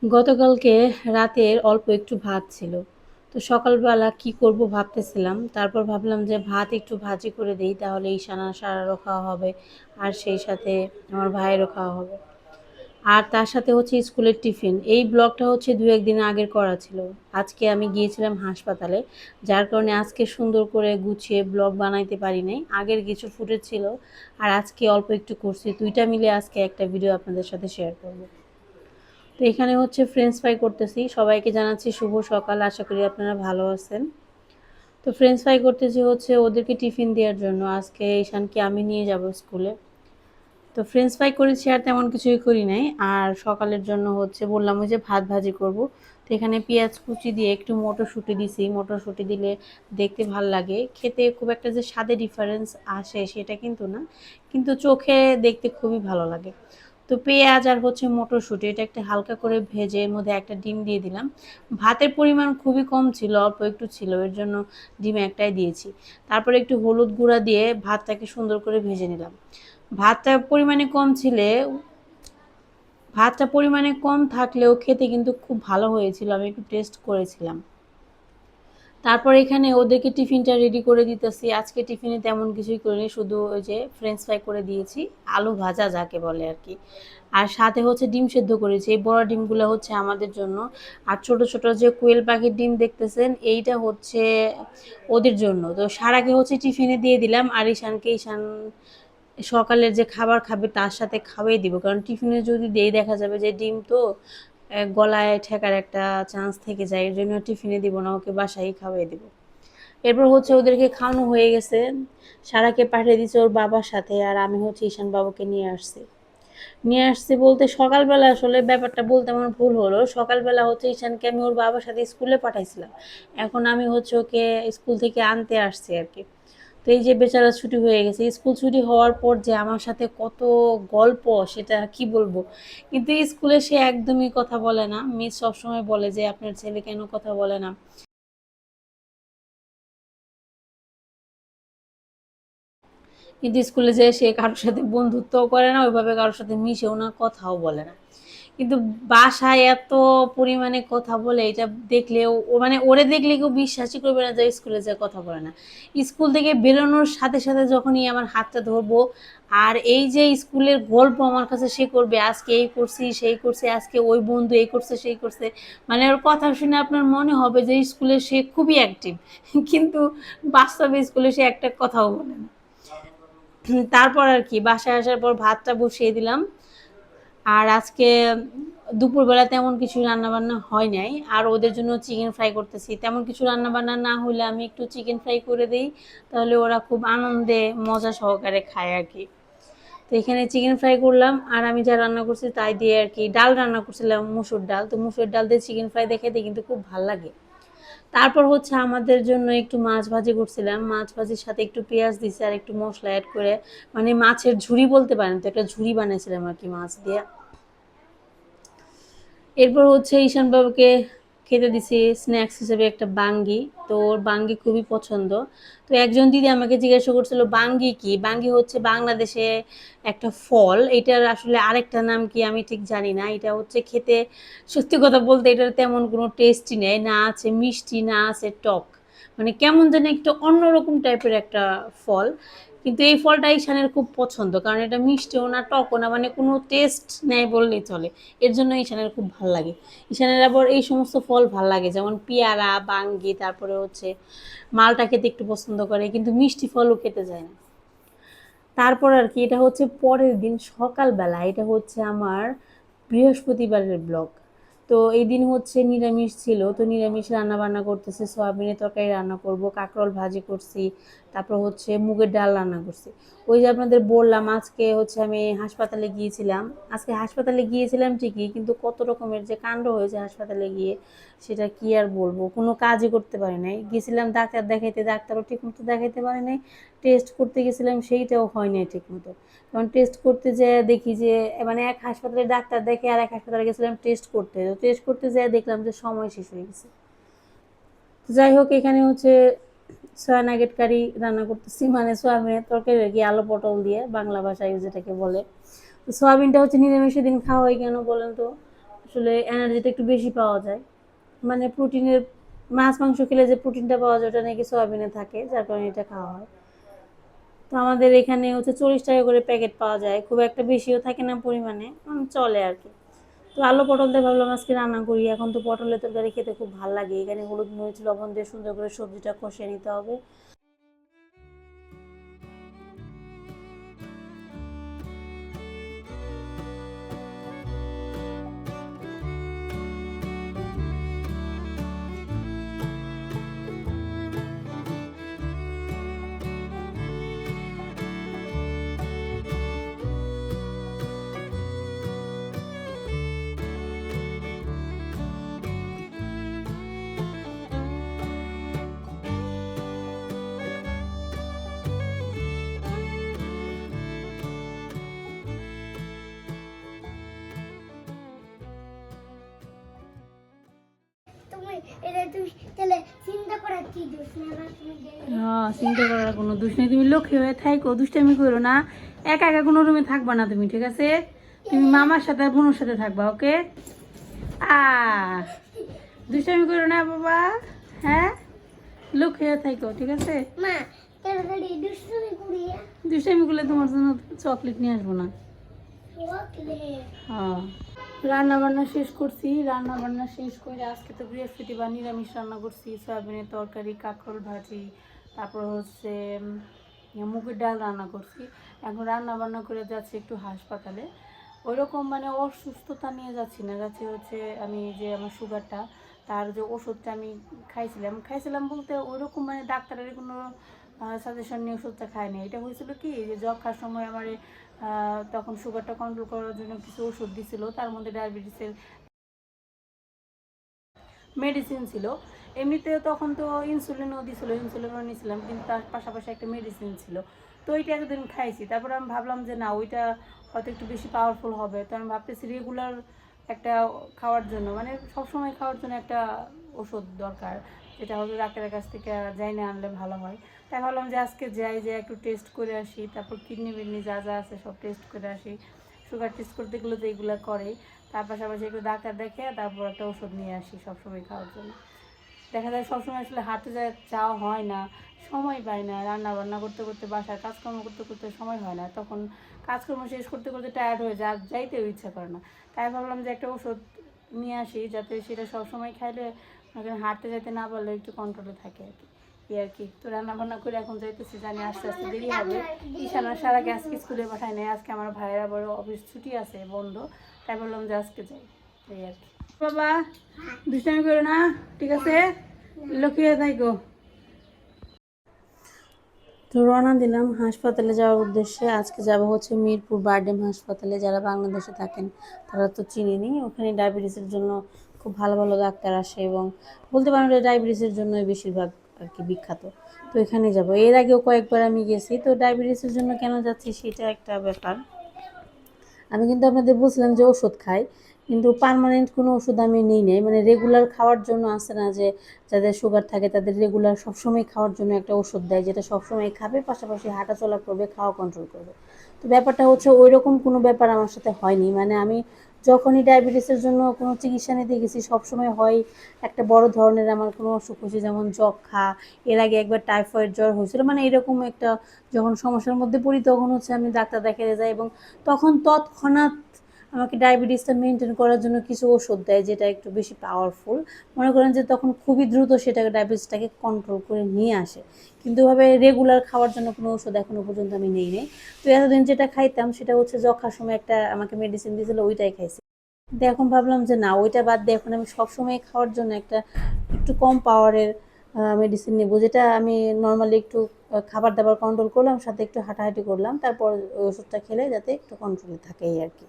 গতকালকে রাতের অল্প একটু ভাত ছিল। তো সকালবেলা কি করব ভাবতেছিলাম। তারপর ভাবলাম যে ভাত একটু ভাজি করে দেই, তাহলে ঈশান আর সারারও খাওয়া হবে। আর সেই সাথে আমার ভাইয়েরও খাওয়া হবে। আর তার সাথে হচ্ছে স্কুলের টিফিন। এই ব্লগটা হচ্ছে ২-১ দিন আগের করা ছিল। আজকে আমি গিয়েছিলাম হাসপাতালে। যার কারণে আজকে সুন্দর করে গুছিয়ে ব্লগ বানাইতে পারি নাই। আগের কিছু ফুটেজ ছিল আর আজকে অল্প একটু করছি। ২ টা মিলে আজকে একটা ভিডিও আপনাদের সাথে শেয়ার করব। তো এখানে হচ্ছে ফ্রেঞ্চ ফ্রাই করতেছি। সবাইকে জানাচ্ছি শুভ সকাল। আশা করি আপনারা ভালো আছেন। তো ফ্রেঞ্চ ফ্রাই করতেছি হচ্ছে ওদেরকে টিফিন দেওয়ার জন্য। আজকে ঈশানকে আমি নিয়ে যাব স্কুলে। তো ফ্রেঞ্চ ফ্রাই করেছি আর তেমন কিছুই করি নাই। আর সকালের জন্য হচ্ছে বললাম ওই যে ভাত ভাজি করব। তো এখানে পেঁয়াজ কুচি দিয়ে একটু মটরশুঁটি দিছি। মটরশুঁটি দিলে দেখতে ভাল লাগে। খেতে খুব একটা যে স্বাদে ডিফারেন্স আসে সেটা কিন্তু না। কিন্তু চোখে দেখতে খুবই ভালো লাগে। তো পেঁয়াজ আর হচ্ছে মটরশুঁটি এটা একটা হালকা করে ভেজে এর মধ্যে একটা ডিম দিয়ে দিলাম। ভাতের পরিমাণ খুবই কম ছিল, অল্প একটু ছিল, এর জন্য ডিম একটাই দিয়েছি। তারপরে একটু হলুদ গুঁড়া দিয়ে ভাতটাকে সুন্দর করে ভেজে নিলাম। ভাতটা পরিমাণে কম ছিলে ভাতটা পরিমাণে কম থাকলেও খেতে কিন্তু খুব ভালো হয়েছিল, আমি একটু টেস্ট করেছিলাম। তারপর এখানে ওদেরকে টিফিনটা রেডি করে দিতেছি। আজকে টিফিনে তেমন কিছুই করিনি, শুধু ওই যে ফ্রেঞ্চ ফ্রাই করে দিয়েছি, আলু ভাজা যাকে বলে আর কি। আর সাথে হচ্ছে ডিম সেদ্ধ করেছি। এই বড় ডিমগুলো হচ্ছে আমাদের জন্য। আর ছোট ছোট যে কোয়েল পাখির ডিম দেখতেছেন এইটা হচ্ছে ওদের জন্য। তো সারাকে হচ্ছে টিফিনে দিয়ে দিলাম আর ঈশান সকালের যে খাবার খাবে তার সাথে খাওয়াই দিব, কারণ টিফিনে যদি দেই দেখা যাবে যে ডিম তো গলায় ঠেকার একটা চান্স থেকে যায়, এর জন্য টিফিনে দিব না, ওকে বাসায় খাওয়াই দিব। এরপর হচ্ছে ওদেরকে খাওয়ানো হয়ে গেছে, সারাকে পাঠিয়ে দিচ্ছে ওর বাবার সাথে আর আমি হচ্ছে ঈশান বাবুকে নিয়ে আসছি বলতে সকালবেলা আসলে ব্যাপারটা বলতে আমার ভুল হলো। সকালবেলা হচ্ছে ঈশানকে আমি ওর বাবার সাথে স্কুলে পাঠাইছিলাম। এখন আমি হচ্ছে ওকে স্কুল থেকে আনতে আসছি আর কি। তো এই যে বেচারা ছুটি হয়ে গেছে, স্কুল ছুটি হওয়ার পর যে আমার সাথে কত গল্প সেটা কি বলবো। কিন্তু স্কুলে সে একদমই কথা বলে না। মিস সবসময় বলে যে আপনার ছেলে কেন কথা বলে না। কিন্তু স্কুলে যেয়ে সে কারোর সাথে বন্ধুত্বও করে না, ওইভাবে কারোর সাথে মিশেও না, কথাও বলে না। কিন্তু বাসায় এত পরিমাণে কথা বলে, এটা দেখলে ও মানে ওরে দেখলে কেউ বিশ্বাসই করবে না যে স্কুলে যে কথা বলে না। স্কুল থেকে বেরোনোর সাথে সাথে যখনই আমার হাতটা ধরবো আর এই যে স্কুলের গল্প আমার কাছে সে করবে, আজকে এই করছি সেই করছি, আজকে ওই বন্ধু এই করছে সেই করছে, মানে ওর কথা শুনে আপনার মনে হবে যে স্কুলে সে খুবই অ্যাক্টিভ, কিন্তু বাস্তবে স্কুলে সে একটা কথাও বলে না। তারপর আর কি বাসায় আসার পর ভাতটা বসিয়ে দিলাম। আর আজকে দুপুরবেলা তেমন কিছু রান্নাবান্না হয় নাই। আর ওদের জন্য চিকেন ফ্রাই করতেছি। তেমন কিছু রান্নাবান্না না হলে আমি একটু চিকেন ফ্রাই করে দিই, তাহলে ওরা খুব আনন্দে মজা সহকারে খায় আর কি। তো এখানে চিকেন ফ্রাই করলাম আর আমি যা রান্না করছি তাই দিয়ে আর কি। ডাল রান্না করছিলাম, মুসুর ডাল। তো মুসুর ডাল দিয়ে চিকেন ফ্রাই দেখে কিন্তু খুব ভাল লাগে। তারপর হচ্ছে আমাদের জন্য একটু মাছ ভাজি করছিলাম। মাছ ভাজির সাথে একটু পেঁয়াজ দিছি আর একটু মশলা অ্যাড করে, মানে মাছের ঝুড়ি বলতে পারেন, তো একটা ঝুড়ি বানিয়েছিলাম আর কি মাছ দিয়ে। এরপর হচ্ছে ঈশান বাবুকে খেতে দিছি স্ন্যাক্স হিসেবে একটা বাঙ্গি। তো ওর বাঙ্গি খুবই পছন্দ। তো একজন দিদি আমাকে জিজ্ঞাসা করছিল বাঙ্গি কি। বাঙ্গি হচ্ছে বাংলাদেশে একটা ফল, এটার আসলে আরেকটা নাম কি আমি ঠিক জানি না। এটা হচ্ছে খেতে, সত্যি কথা বলতে এটার তেমন কোনো টেস্টই নেই, না আছে মিষ্টি না আছে টক, মানে কেমন যেন একটু অন্যরকম টাইপের একটা ফল। কিন্তু এই ফলটা ঈশানের খুব পছন্দ, কারণ এটা মিষ্টিও না টকও না, মানে কোনো টেস্ট নেই বললেই চলে। এর জন্য ঈশানের খুব ভাল লাগে। ঈশানের আবার এই সমস্ত ফল ভাল লাগে, যেমন পেয়ারা, বাঙ্গি, তারপরে হচ্ছে মালটা খেতে একটু পছন্দ করে, কিন্তু মিষ্টি ফলও খেতে যায় না। তারপর আর কি এটা হচ্ছে পরের দিন সকালবেলা, এটা হচ্ছে আমার বৃহস্পতিবারের ব্লগ। তো এই দিন হচ্ছে নিরামিষ ছিল, তো নিরামিষ রান্না বান্না করতেছি, সয়াবিনের তরকারি রান্না করব, কাঁকরোল ভাজি করছি, তারপর হচ্ছে মুগের ডাল রান্না করছি। ওই যে আপনাদের বললাম আজকে হচ্ছে আমি হাসপাতালে গিয়েছিলাম। আজকে হাসপাতালে গিয়েছিলাম ঠিকই, কিন্তু কত রকমের যে কাণ্ড হয়েছে হাসপাতালে গিয়ে সেটা কি আর বলবো, কোনো কাজই করতে পারি নাই। গেছিলাম ডাক্তার দেখাইতে, ডাক্তারও ঠিক মতো দেখাইতে পারে নাই। টেস্ট করতে গেছিলাম সেইটাও হয় নাই ঠিক মতো, কারণ টেস্ট করতে যেয়ে দেখি যে মানে এক হাসপাতালে ডাক্তার দেখে আর এক হাসপাতালে গেছিলাম টেস্ট করতে, তো টেস্ট করতে যেয়ে দেখলাম যে সময় শেষ হয়ে গেছে। যাই হোক এখানে হচ্ছে সয়া নাগেট কারি রান্না করতেছি, মানে সোয়াবিনের তরকারি আর কি, আলু পটল দিয়ে বাংলা ভাষায় যেটাকে বলে। তো সোয়াবিনটা হচ্ছে নিরামিষের দিন খাওয়া হয় কেন বলেন তো, আসলে এনার্জিটা একটু বেশি পাওয়া যায়, মানে প্রোটিনের, মাছ মাংস খেলে যে প্রোটিনটা পাওয়া যায় ওটা নাকি সয়াবিনে থাকে, যার কারণে এটা খাওয়া হয়। তো আমাদের এখানে হচ্ছে 40 টাকা করে প্যাকেট পাওয়া যায়, খুব একটা বেশিও থাকে না পরিমাণে, চলে আর কি। তো আলু পটল দিয়ে ভাবলাম আজকে রান্না করি। এখন তো পটলের তরকারি খেতে খুব ভালো লাগে। এখানে হলুদ মরিচ লবণ দিয়ে সুন্দর করে সবজিটা কষিয়ে নিতে হবে। হ্যাঁ, চিন্তা করার কোনো দোষ নেই, তুমি লক্ষ্মী হয়ে থাইকো, দুষ্টামি করো না। একা একা কোনো রুমে থাকবা না তুমি, ঠিক আছে? তুমি মামার সাথে আর বোনের সাথে থাকবা, ওকে? আ দুষ্টামি করো না বাবা, হ্যাঁ? লক্ষ্মী হয়ে থাইকো, ঠিক আছে? দুষ্টামি করলে তোমার জন্য চকলেট নিয়ে আসবো না। হ্যাঁ, রান্না বান্না শেষ করছি। রান্না বান্না শেষ করে আজকে তো বৃহস্পতিবার, নিরামিষ রান্না করছি, সয়াবিনের তরকারি, কাঁকরোল ভাজি, তারপর হচ্ছে মুগের ডাল রান্না করছি। এখন রান্না বান্না করে যাচ্ছি একটু হাসপাতালে। ওইরকম মানে অসুস্থতা নিয়ে যাচ্ছি না, যাচ্ছি হচ্ছে আমি যে আমার সুগারটা, তার যে ওষুধটা আমি খাইছিলাম বলতে ওইরকম মানে ডাক্তারের কোনো সাজেশন নিয়ে ওষুধটা খাইনি। এটা হয়েছিল কি যে যক্ষার সময় আমার তখন সুগারটা কন্ট্রোল করার জন্য কিছু ওষুধ দিছিল, তার মধ্যে ডায়াবেটিসের মেডিসিন ছিল। এমনিতে তখন তো ইনসুলিনও দিছিল, ইনসুলিনও নিয়েছিলাম, কিন্তু তার পাশাপাশি একটা মেডিসিন ছিল। তো ওইটা একদিন খাইছি, তারপর আমি ভাবলাম যে না, ওইটা হয়তো একটু বেশি পাওয়ারফুল হবে। তো আমি ভাবতেছি রেগুলার একটা খাওয়ার জন্য, মানে সবসময় খাওয়ার জন্য একটা ওষুধ দরকার, যেটা হয়তো ডাক্তারের কাছ থেকে যাই না আনলে ভালো হয়। তাই ভাবলাম যে আজকে যাই, যে একটু টেস্ট করে আসি, তারপর কিডনি বিডনি যা যা আছে সব টেস্ট করে আসি। সুগার টেস্ট করতে গেলে তো এইগুলো করে, তার পাশাপাশি একটু ডাক্তার দেখে তারপর একটা ওষুধ নিয়ে আসি সবসময় খাওয়ার জন্য। দেখা যায় সবসময় আসলে হাঁটতে যাওয়া হয় না, সময় পাই না, রান্না বান্না করতে করতে, বাসার কাজকর্ম করতে করতে সময় হয় না, তখন কাজকর্ম শেষ করতে করতে টায়ার্ড হয়ে যায়, যাইতেও ইচ্ছা করে না। তাই ভাবলাম যে একটা ওষুধ নিয়ে আসি, যাতে সেটা সবসময় খাইলে হাঁটতে যাইতে না পারলে একটু কন্ট্রোলে থাকে আর কি। আর কি তো রান্না বান্না করে এখন যাইতেছি, জানি আস্তে আস্তে দেরি হবে। ঈশানার সারা আজকে স্কুলে পাঠায় নাই, আজকে আমার ভাইয়েরা বড় অফিস ছুটি আছে, বন্ধ, তাই বললাম যে আজকে যাই, এই আর কি। বাবা দুষ্টামি করো না, ঠিক আছে? লক্ষ্মী হয়ে থাকো। তো রওনা দিলাম হাসপাতালে যাওয়ার উদ্দেশ্যে। আজকে যাব হচ্ছে মিরপুর বারডেম হাসপাতালে। যারা বাংলাদেশে থাকেন তারা তো চিনেনি, ওখানে ডায়াবেটিসের জন্য খুব ভালো ভালো ডাক্তার আসে, এবং বলতে পারেন যে ডায়াবেটিসের জন্যই বেশিরভাগ আর কি বিখ্যাত। তো এখানে যাব, এর আগেও কয়েকবার আমি গেছি। তো ডায়াবেটিসের জন্য কেন যাচ্ছি সেটা একটা ব্যাপার। আমি কিন্তু আপনাদের বলছিলাম যে ওষুধ খাই, কিন্তু পার্মানেন্ট কোনো ওষুধ আমি নিই নাই, মানে রেগুলার খাওয়ার জন্য আছে না, যে যাদের সুগার থাকে তাদের রেগুলার সবসময় খাওয়ার জন্য একটা ওষুধ দেয়, যেটা সবসময় খাবে, পাশাপাশি হাঁটাচলা করবে, খাওয়া কন্ট্রোল করবে। তো ব্যাপারটা হচ্ছে ওই রকম কোনো ব্যাপার আমার সাথে হয়নি, মানে আমি যখনই ডায়াবেটিসের জন্য কোনো চিকিৎসা নিতে গেছি সবসময় হয় একটা বড় ধরনের আমার কোনো অসুখ হয়েছে, যেমন যক্ষা, এর আগে একবার টাইফয়েড জ্বর হয়েছিল, মানে এরকম একটা যখন সমস্যার মধ্যে পড়ি তখন হচ্ছে আমি ডাক্তার দেখাতে যাই, এবং তখন তৎক্ষণাৎ আমাকে ডায়াবেটিসটা মেনটেন করার জন্য কিছু ওষুধ দেয়, যেটা একটু বেশি পাওয়ারফুল। মনে করেন যে তখন খুবই দ্রুত সেটাকে ডায়াবেটিসটাকে কন্ট্রোল করে নিয়ে আসে, কিন্তু এভাবে রেগুলার খাওয়ার জন্য কোনো ওষুধ এখনও পর্যন্ত আমি নেই নেই। তো এতদিন যেটা খাইতাম সেটা হচ্ছে যক্ষার সময় একটা আমাকে মেডিসিন দিয়েছিল, ওইটাই খাইছি। কিন্তু এখন ভাবলাম যে না, ওইটা বাদ দিয়ে এখন আমি সবসময় খাওয়ার জন্য একটা একটু কম পাওয়ারের মেডিসিন নেবো, যেটা আমি নর্মালি একটু খাবার দাবার কন্ট্রোল করলাম, সাথে একটু হাঁটাহাঁটি করলাম, তারপর ওই ওষুধটা খেলে যাতে একটু কন্ট্রোলে থাকে, এই আর কি।